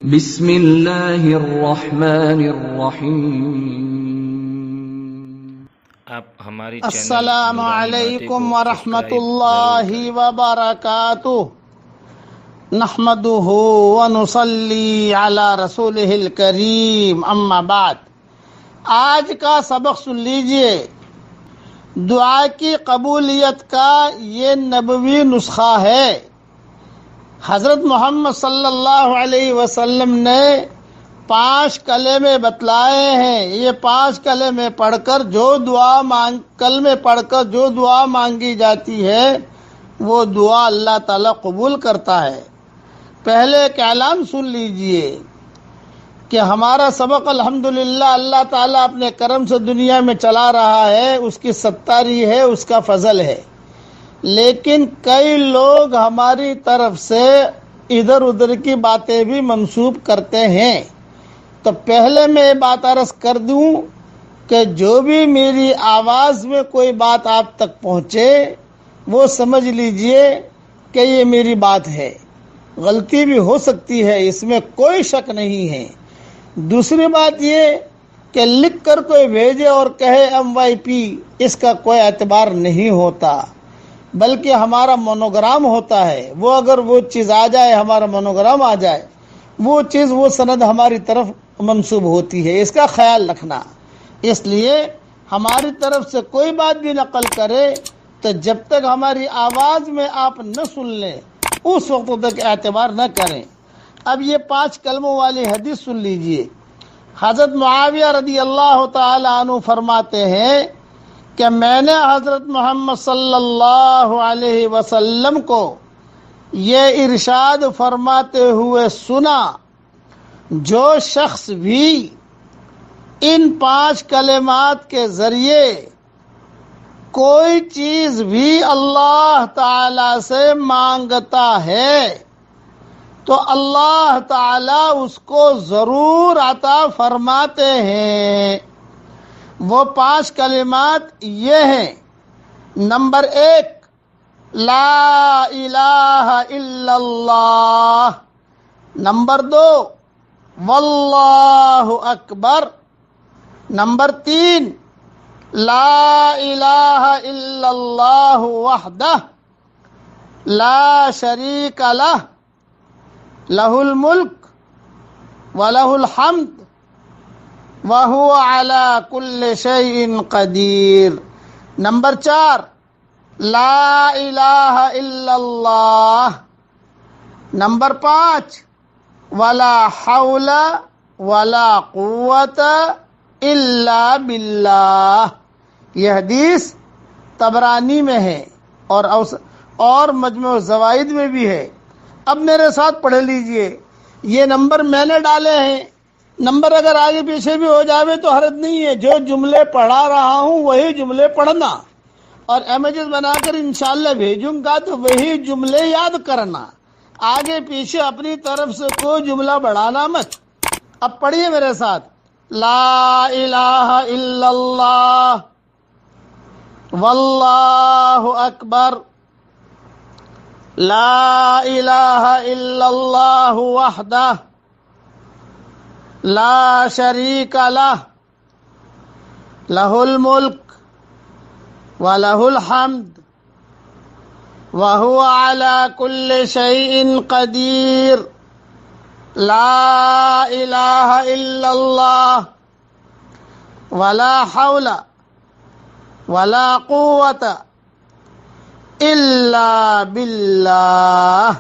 بسم اللہ الرحمن الرحیم۔ آپ ہماری السلام علیکم ورحمۃ اللہ وبرکاتہ۔ نحمده ونصلی علی رسولہ الکریم، اما بعد۔ آج کا سبق سن لیجئے۔ دعا کی قبولیت کا یہ نبوی نسخہ ہے۔ حضرت محمد صلی اللہ علیہ وسلم نے 5 کلمے بتلائے ہیں۔ یہ 5 کلمے پڑھ کر کلمے پڑھ کر جو دعا مانگی جاتی ہے وہ دعا اللہ تعالیٰ قبول کرتا ہے۔ پہلے ایک اعلان سن لیجئے کہ ہمارا سبق الحمدللہ اللہ تعالیٰ اپنے کرم سے دنیا میں چلا رہا ہے، اس کی ستاری ہے، اس کا فضل ہے۔ لیکن کئی لوگ ہماری طرف سے ادھر ادھر کی باتیں بھی منسوب کرتے ہیں۔ تو پہلے میں یہ بات عرض کر دوں کہ جو بھی میری آواز میں کوئی بات آپ تک پہنچے وہ سمجھ لیجئے کہ یہ میری بات ہے۔ غلطی بھی ہو سکتی ہے، اس میں کوئی شک نہیں ہے۔ دوسری بات یہ کہ لکھ کر کوئی بھیجے اور کہے MYP، اس کا کوئی اعتبار نہیں ہوتا، بلکہ ہمارا مونوگرام ہوتا ہے۔ وہ اگر وہ چیز آ جائے، ہمارا مونوگرام آ جائے، وہ چیز وہ سند ہماری طرف منسوب ہوتی ہے، اس کا خیال رکھنا۔ اس لیے ہماری طرف سے کوئی بات بھی نقل کرے تو جب تک ہماری آواز میں آپ نہ سن لیں اس وقت تک اعتبار نہ کریں۔ اب یہ 5 کلموں والی حدیث سن لیجئے۔ حضرت معاویہ رضی اللہ تعالی عنہ فرماتے ہیں کہ میں نے حضرت محمد صلی اللہ علیہ وسلم کو یہ ارشاد فرماتے ہوئے سنا، جو شخص بھی ان 5 کلمات کے ذریعے کوئی چیز بھی اللہ تعالی سے مانگتا ہے تو اللہ تعالی اس کو ضرور عطا فرماتے ہیں۔ وہ 5 کلمات یہ ہیں۔ نمبر 1، لا الہ الا اللہ۔ نمبر 2، واللہ اکبر۔ نمبر 3، لا الہ الا اللہ وحدہ لا شریک لہ، لہ الملک ولہ الحمد وَهُوَ عَلَى كُلِّ شَيْءٍ قَدِيرٌ۔ نمبر 4، لا الہ الا اللہ۔ نمبر 5، وَلَا حَوْلَ وَلَا قُوَّةَ إِلَّا بِاللَّهِ۔ یہ حدیث طبرانی میں ہے اور مجموع الزوائد میں بھی ہے۔ اب میرے ساتھ پڑھ لیجئے۔ یہ نمبر میں نے ڈالے ہیں، نمبر اگر آگے پیچھے بھی ہو جاوے تو حرج نہیں ہے۔ جو جملے پڑھا رہا ہوں وہی جملے پڑھنا، اور امیجز بنا کر انشاءاللہ بھیجوں گا تو وہی جملے یاد کرنا، آگے پیچھے اپنی طرف سے کوئی جملہ بڑھانا مت۔ اب پڑھیے میرے ساتھ۔ لا الہ الا اللہ، واللہ اکبر، لا الہ الا اللہ وحدہ لا شریک لہ، لہ الملک ولہ الحمد وہو علی کل شیء قدیر، لا الہ الا اللہ ولا حول ولا قوة الا باللہ۔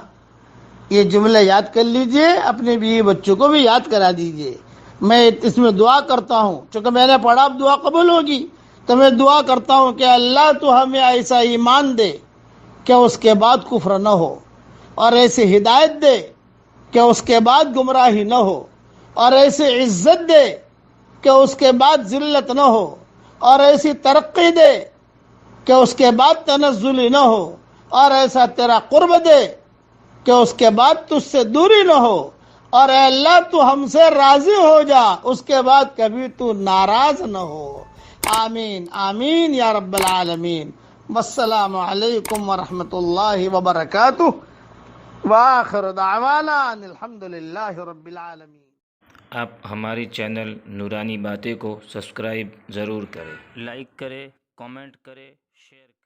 یہ جملہ یاد کر لیجئے، اپنے بیوی بچوں کو بھی یاد کرا دیجئے۔ میں اس میں دعا کرتا ہوں، چونکہ میں نے پڑھا اب دعا قبول ہوگی تو میں دعا کرتا ہوں کہ اللہ تو ہمیں ایسا ایمان دے کہ اس کے بعد کفر نہ ہو، اور ایسی ہدایت دے کہ اس کے بعد گمراہی نہ ہو، اور ایسی عزت دے کہ اس کے بعد ذلت نہ ہو، اور ایسی ترقی دے کہ اس کے بعد تنزلی نہ ہو، اور ایسا تیرا قرب دے کہ اس کے بعد تجھ سے دوری نہ ہو، اور اے اللہ تو ہم سے راضی ہو جا، اس کے بعد کبھی تو ناراض نہ ہو۔ آمین آمین یا رب العالمین۔ والسلام علیکم ورحمۃ اللہ وبرکاتہ۔ وآخر دعوانا ان الحمد للہ رب العالمین۔ آپ ہماری چینل نورانی باتیں کو سبسکرائب ضرور کریں، لائک کریں، کامنٹ کریں، شیئر کریں۔